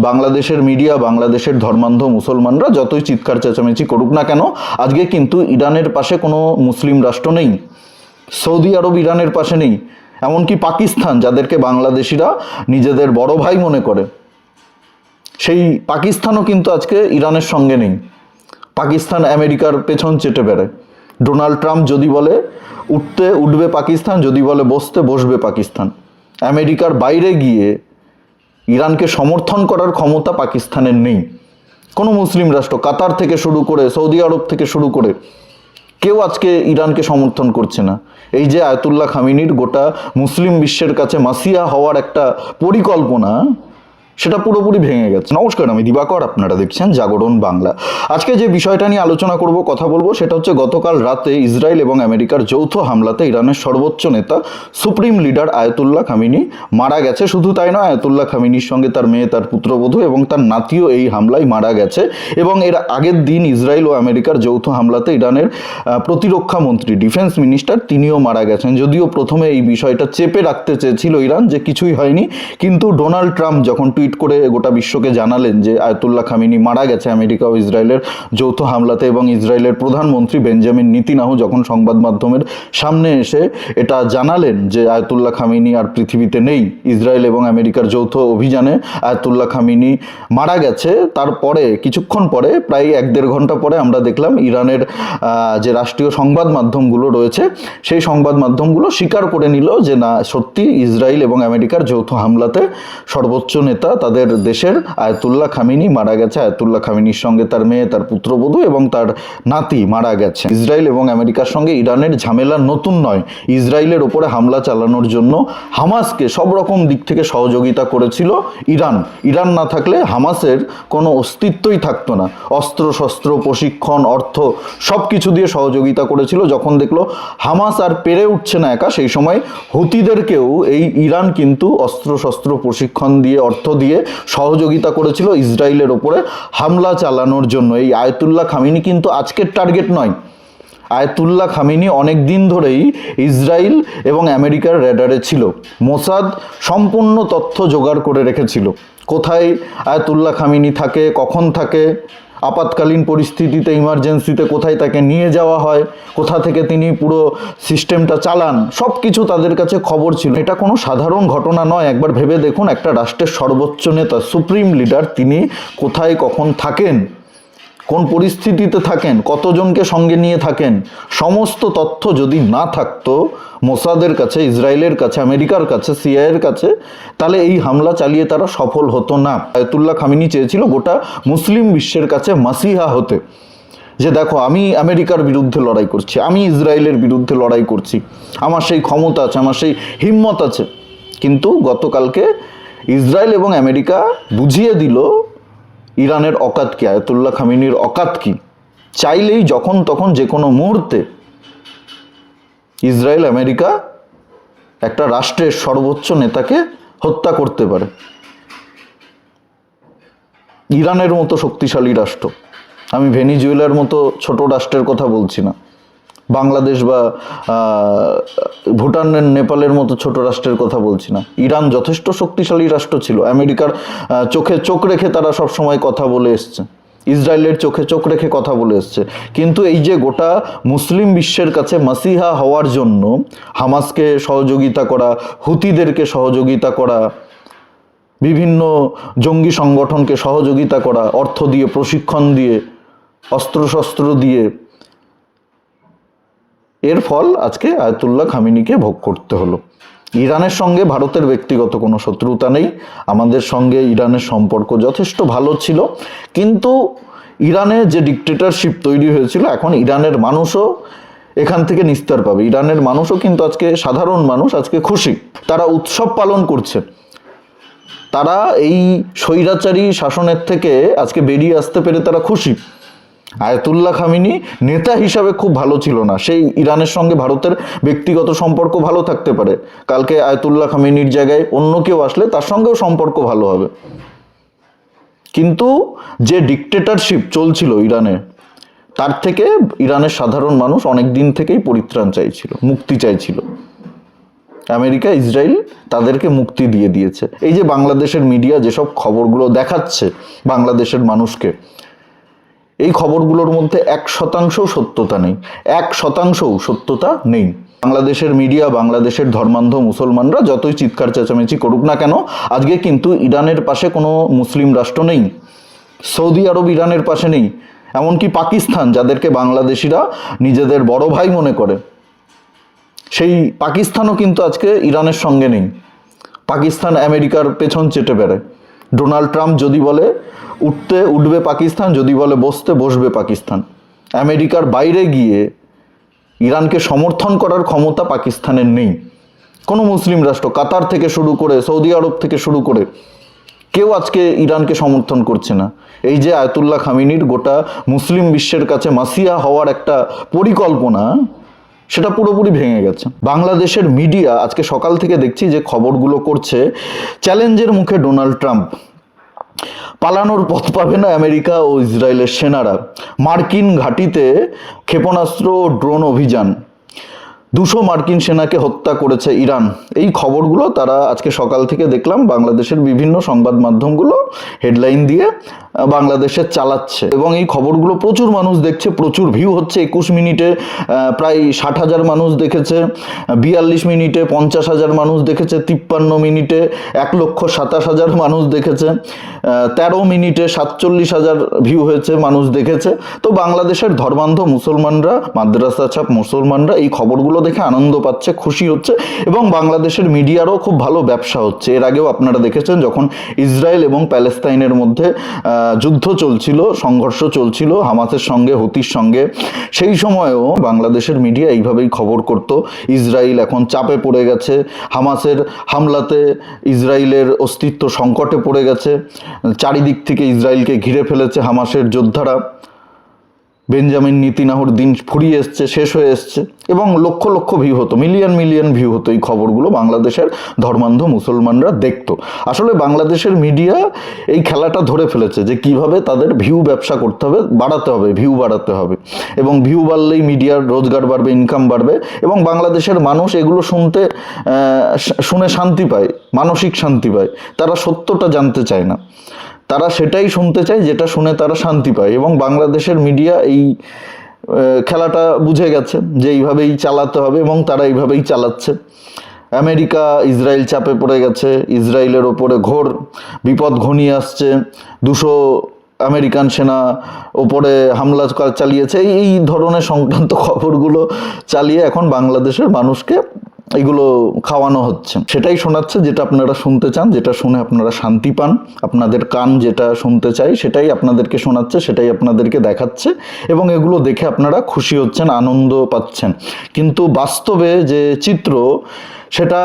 বাংলাদেশের মিডিয়া, বাংলাদেশের ধর্মান্ধ মুসলমানরা যতই চিৎকার চেঁচামেচি করুক না কেন, আজকে কিন্তু ইরানের পাশে কোনো মুসলিম রাষ্ট্র নেই। সৌদি আরব ইরানের পাশে নেই, এমনকি পাকিস্তান, যাদেরকে বাংলাদেশিরা নিজেদের বড় ভাই মনে করে, সেই পাকিস্তানও কিন্তু আজকে ইরানের সঙ্গে নেই। পাকিস্তান আমেরিকার পেছন চেটে বেড়ায়। ডোনাল্ড ট্রাম্প যদি বলে উঠতে উঠবে পাকিস্তান, যদি বলে বসতে বসবে পাকিস্তান। আমেরিকার বাইরে গিয়ে ইরানকে সমর্থন করার ক্ষমতা পাকিস্তানের নেই। কোনো মুসলিম রাষ্ট্র, কাতার থেকে শুরু করে, সৌদি আরব থেকে শুরু করে, কেউ আজকে ইরানকে সমর্থন করছে না। এই যে আয়াতুল্লাহ খামিনির গোটা মুসলিম বিশ্বের কাছে মাসিহা হওয়ার একটা পরিকল্পনা, সেটা পুরোপুরি ভেঙে গেছে। নমস্কার, আমি দিবাকর, আপনারা দেখছেন জাগরণ বাংলা। আজকে যে বিষয়টা নিয়ে আলোচনা করব, কথা বলবো, সেটা হচ্ছে গতকাল রাতে ইসরায়েল এবং আমেরিকার যৌথ হামলাতে ইরানের সর্বোচ্চ নেতা, সুপ্রিম লিডার আয়াতুল্লাহ খামিনি মারা গেছে। শুধু তাই নয়, আয়াতুল্লাহ খামিনির সঙ্গে তার মেয়ে, তার পুত্রবধূ এবং তার নাতিও এই হামলায় মারা গেছে। এবং এর আগের দিন ইসরায়েল ও আমেরিকার যৌথ হামলাতে ইরানের প্রতিরক্ষা মন্ত্রী, ডিফেন্স মিনিস্টার, তিনিও মারা গেছেন। যদিও প্রথমে এই বিষয়টা চেপে রাখতে চেয়েছিল ইরান, যে কিছুই হয়নি, কিন্তু ডোনাল্ড ট্রাম্প যখন করে গোটা বিশ্বকে জানালেন যে আয়াতুল্লাহ খামিনি মারা গেছে আমেরিকা ও ইসরায়েলের যৌথ হামলাতে, এবং ইসরায়েলের প্রধানমন্ত্রী বেঞ্জামিন নেতানিয়াহু যখন সংবাদ মাধ্যমের সামনে এসে এটা জানালেন যে আয়াতুল্লাহ খামিনি আর পৃথিবীতে নেই, ইসরায়েল এবং আমেরিকার যৌথ অভিযানে আয়াতুল্লাহ খামিনি মারা গেছে, তারপরে কিছুক্ষণ পরে, প্রায় 1-1.5 ঘন্টা পরে আমরা দেখলাম ইরানের যে রাষ্ট্রীয় সংবাদ মাধ্যমগুলো রয়েছে, সেই সংবাদ মাধ্যমগুলো স্বীকার করে নিল যে না, সত্যি ইসরায়েল এবং আমেরিকার যৌথ হামলাতে সর্বোচ্চ নেতা, তাদের দেশের আয়াতুল্লাহ খামিনি মারা গেছে। আয়াতুল্লাহ খামিনির সঙ্গে তার মেয়ে, তার পুত্রবধূ এবং তার নাতি মারা গেছে। ইসরায়েল এবং আমেরিকার সঙ্গে ইরানের ঝামেলা নতুন নয়। ইসরায়েলের ওপরে হামলা চালানোর জন্য হামাসকে সব রকম দিক থেকে সহযোগিতা করেছিল ইরান। ইরান না থাকলে হামাসের কোনো অস্তিত্বই থাকতো না। অস্ত্র শস্ত্র, প্রশিক্ষণ, অর্থ সব কিছু দিয়ে সহযোগিতা করেছিল। যখন দেখলো হামাস আর পেরে উঠছে না একা, সেই সময় হুতিদেরকেও এই ইরান কিন্তু অস্ত্র শস্ত্র, প্রশিক্ষণ দিয়ে, অর্থ দিয়ে সহযোগিতা করেছিল ইসরায়েলের ওপরে হামলা চালানোর জন্য। এই আয়াতুল্লাহ খামিনি কিন্তু আজকের টার্গেট নয়। আয়াতুল্লাহ খামিনি অনেক দিন ধরেই ইসরায়েল এবং আমেরিকার রেডারে ছিল। মোসাদ সম্পূর্ণ তথ্য জোগাড় করে রেখেছিল, কোথায় আয়াতুল্লাহ খামিনি থাকে, কখন থাকে, আপাতকালীন পরিস্থিতিতে, ইমার্জেন্সিতে কোথায় তাকে নিয়ে যাওয়া হয়, কোথা থেকে তিনি পুরো সিস্টেমটা চালান, সব কিছু তাদের কাছে খবর ছিল। এটা কোনো সাধারণ ঘটনা নয়। একবার ভেবে দেখুন, একটা রাষ্ট্রের সর্বোচ্চ নেতা, সুপ্রিম লিডার, তিনি কোথায় কখন থাকেন, কোন পরিস্থিতিতে থাকেন, কতজনকে সঙ্গে নিয়ে থাকেন, সমস্ত তথ্য যদি না থাকতো মোসাদের কাছে, ইসরায়েলের কাছে, আমেরিকার কাছে, সিআইএর কাছে, তাহলে এই হামলা চালিয়ে তারা সফল হতো না। আয়াতুল্লাহ খামিনি চেয়েছিল গোটা মুসলিম বিশ্বের কাছে মাসিহা হতে, যে দেখো, আমি আমেরিকার বিরুদ্ধে লড়াই করছি, আমি ইসরায়েলের বিরুদ্ধে লড়াই করছি, আমার সেই ক্ষমতা আছে, আমার সেই হিম্মত আছে। কিন্তু গতকালকে ইসরায়েল এবং আমেরিকা বুঝিয়ে দিল ইরানের অকাত কি, আয়াতুল্লাহ খামিনির অকাত কি। চাইলেই যখন তখন যে কোনো মুহূর্তে ইসরায়েল আমেরিকা একটা রাষ্ট্রের সর্বোচ্চ নেতাকে হত্যা করতে পারে। ইরানের মতো শক্তিশালী রাষ্ট্র, আমি ভেনিজুয়েলার মতো ছোট রাষ্ট্রের কথা বলছি না, বাংলাদেশ বা ভুটান, নেপালের মতো ছোট রাষ্ট্রের কথা বলছি না। ইরান যথেষ্ট শক্তিশালী রাষ্ট্র ছিল। আমেরিকার চোখে চোখ রেখে তারা সবসময় কথা বলে এসছে, ইসরায়েলের চোখে চোখ রেখে কথা বলে এসছে। কিন্তু এই যে গোটা মুসলিম বিশ্বের কাছে মাসিহা হওয়ার জন্য হামাসকে সহযোগিতা করা, হুতিদেরকে সহযোগিতা করা, বিভিন্ন জঙ্গি সংগঠনকে সহযোগিতা করা, অর্থ দিয়ে, প্রশিক্ষণ দিয়ে, অস্ত্রশস্ত্র দিয়ে, এর ফল আজকে আয়াতুল্লাহ খামিনিকে ভোগ করতে হলো। ইরানের সঙ্গে ভারতের ব্যক্তিগত কোনো শত্রুতা নেই। আমাদের সঙ্গে ইরানের সম্পর্ক যথেষ্ট ভালো ছিল। কিন্তু ইরানে যে ডিক্টেটরশিপ তৈরি হয়েছিল, এখন ইরানের মানুষও এখান থেকে নিস্তার পাবে। ইরানের মানুষও কিন্তু আজকে, সাধারণ মানুষ আজকে খুশি, তারা উৎসব পালন করছে। তারা এই স্বৈরাচারী শাসনের থেকে আজকে বেরিয়ে আসতে পেরে তারা খুশি। আয়াতুল্লাহ খামিনি নেতা হিসাবে খুব ভালো ছিল না। সেই ইরানের সঙ্গে ভারতের ব্যক্তিগত সম্পর্ক ভালো থাকতে পারে, কালকে আয়াতুল্লাহ খামিনির জায়গায় অন্য কেউ আসলে তার সঙ্গেও সম্পর্ক ভালো হবে। কিন্তু যে ডিক্টেটরশিপ চলছিল ইরানে, তার থেকে ইরানের সাধারণ মানুষ অনেক দিন থেকেই পরিত্রাণ চাইছিল, মুক্তি চাইছিল। আমেরিকা ইসরায়েল তাদেরকে মুক্তি দিয়ে দিয়েছে। এই যে বাংলাদেশের মিডিয়া যেসব খবরগুলো দেখাচ্ছে বাংলাদেশের মানুষকে, এই খবরগুলোর মধ্যে 1% সত্যতা নেই, 1% সত্যতা নেই। বাংলাদেশের মিডিয়া, বাংলাদেশের ধর্মান্ধ মুসলমানরা যতই চিৎকার চেঁচামেচি করুক না কেন, আজকে কিন্তু ইরানের পাশে কোনো মুসলিম রাষ্ট্র নেই, সৌদি আরব ইরানের পাশে নেই, এমনকি পাকিস্তান, যাদেরকে বাংলাদেশিরা নিজেদের বড় ভাই মনে করে, সেই পাকিস্তানও কিন্তু আজকে ইরানের সঙ্গে নেই। পাকিস্তান আমেরিকার পেছন চেটে বেড়ায়। ডোনাল্ড ট্রাম্প যদি বলে উঠবে পাকিস্তান, যদি বলে বসবে পাকিস্তান। আমেরিকার বাইরে গিয়ে ইরানকে সমর্থন করার ক্ষমতা পাকিস্তানের নেই। কোনো মুসলিম রাষ্ট্র, কাতার থেকে শুরু করে সৌদি আরব থেকে শুরু করে, কেউ আজকে ইরানকে সমর্থন করছে না। এই যে আয়াতুল্লাহ খামিনির গোটা মুসলিম বিশ্বের কাছে মাসিহা হওয়ার একটা পরিকল্পনা, সেটা পুরোপুরি ভেঙে গেছে। বাংলাদেশের মিডিয়া আজকে সকাল থেকে দেখছি যে খবরগুলো করছে, চ্যালেঞ্জের মুখে ডোনাল্ড ট্রাম্প, পালানোর পথ পাবে না আমেরিকা ও ইসরায়েলের সেনারা, মার্কিন ঘাঁটিতে ক্ষেপণাস্ত্র ও ড্রোন অভিযান, 200 মার্কিন সেনাকে হত্যা করেছে ইরান। এই খবরগুলো তারা আজকে সকাল থেকে দেখলাম বাংলাদেশের বিভিন্ন সংবাদ মাধ্যমগুলো হেডলাইন দিয়ে বাংলাদেশে চালাচ্ছে, এবং এই খবরগুলো প্রচুর মানুষ দেখছে, প্রচুর ভিউ হচ্ছে। 21 মিনিটে প্রায় 60,000 মানুষ দেখেছে, 42 মিনিটে 50,000 মানুষ দেখেছে, 53 মিনিটে 1,27,000 মানুষ দেখেছে, 13 মিনিটে 47,000 ভিউ হয়েছে, মানুষ দেখেছে। তো বাংলাদেশের ধর্মান্ধ মুসলমানরা, মাদ্রাসা ছাপ মুসলমানরা এই খবরগুলো দেখে আনন্দ পাচ্ছে, খুশি হচ্ছে, এবং বাংলাদেশের মিডিয়ারও খুব ভালো ব্যবসা হচ্ছে। এর আগেও আপনারা দেখেছেন যখন ইসরায়েল এবং প্যালেস্তাইনের মধ্যে যুদ্ধ চলছিল, সংঘর্ষ চলছিল হামাসের সঙ্গে, হুতির সঙ্গে, সেই সময়ও বাংলাদেশের মিডিয়া এইভাবেই খবর করত। ইসরায়েল এখন চাপে পড়ে গেছে, হামাসের হামলাতে ইসরায়েলের অস্তিত্ব সংকটে পড়ে গেছে, চারিদিক থেকে ইসরায়েলকে ঘিরে ফেলেছে হামাসের যোদ্ধারা, বেঞ্জামিন নেতানিয়াহুর দিন ফুরিয়ে এসছে, শেষ হয়ে এসছে, এবং লক্ষ লক্ষ ভিউ হতো, মিলিয়ন মিলিয়ন ভিউ হতো। এই খবরগুলো বাংলাদেশের ধর্মান্ধ মুসলমানরা দেখতো। আসলে বাংলাদেশের মিডিয়া এই খেলাটা ধরে ফেলেছে যে কিভাবে তাদের ভিউ ব্যবসা করতে হবে, বাড়াতে হবে, ভিউ বাড়াতে হবে, এবং ভিউ বাড়লেই মিডিয়ার রোজগার বাড়বে, ইনকাম বাড়বে, এবং বাংলাদেশের মানুষ এগুলো শুনে শান্তি পায়, মানসিক শান্তি পায়। তারা সত্যটা জানতে চায় না, তারা সেটাই শুনতে চায় যেটা শুনে তারা শান্তি পায়। এবং বাংলাদেশের মিডিয়া এই খেলাটা বুঝে গেছে যে এইভাবেই চালাতে হবে, এবং তারা এইভাবেই চালাচ্ছে। আমেরিকা ইসরায়েল চাপে পড়ে গেছে, ইসরায়েলের ওপরে ঘোর বিপদ ঘনিয়ে আসছে, 200 আমেরিকান সেনা ওপরে হামলা চালিয়েছে, এই ধরনের সংক্রান্ত খবরগুলো চালিয়ে এখন বাংলাদেশের মানুষকে এগুলো খাওয়ানো হচ্ছে। সেটাই শোনাচ্ছে যেটা আপনারা শুনতে চান, যেটা শুনে আপনারা শান্তি পান, আপনাদের কান যেটা শুনতে চাই সেটাই আপনাদেরকে শোনাচ্ছে, সেটাই আপনাদেরকে দেখাচ্ছে, এবং এগুলো দেখে আপনারা খুশি হচ্ছেন, আনন্দ পাচ্ছেন। কিন্তু বাস্তবে যে চিত্র সেটা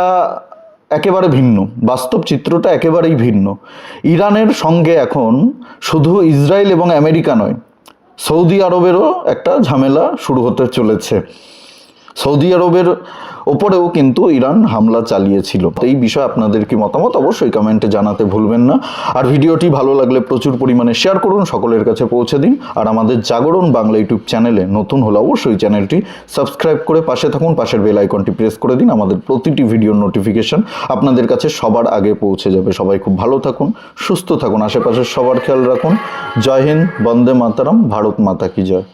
একেবারে ভিন্ন, বাস্তব চিত্রটা একেবারেই ভিন্ন। ইরানের সঙ্গে এখন শুধু ইসরায়েল এবং আমেরিকা নয়, সৌদি আরবেরও একটা ঝামেলা শুরু হতে চলেছে। সৌদি আরবের ওপরেও কিন্তু ইরান হামলা চালিয়েছিল। এই বিষয়ে আপনাদের কি মতামত অবশ্যই কমেন্টে জানাতে ভুলবেন না। আর ভিডিওটি ভালো লাগলে প্রচুর পরিমাণে শেয়ার করুন, সকলের কাছে পৌঁছে দিন। আর আমাদের জাগরণ বাংলা ইউটিউব চ্যানেলে নতুন হলে অবশ্যই চ্যানেলটি সাবস্ক্রাইব করে পাশে থাকুন, পাশের বেল আইকনটি প্রেস করে দিন। আমাদের প্রতিটি ভিডিওর নোটিফিকেশন আপনাদের কাছে সবার আগে পৌঁছে যাবে। সবাই খুব ভালো থাকুন, সুস্থ থাকুন, আশেপাশের সবার খেয়াল রাখুন। জয় হিন্দ, বন্দে মাতারাম, ভারত মাতা কি জয়।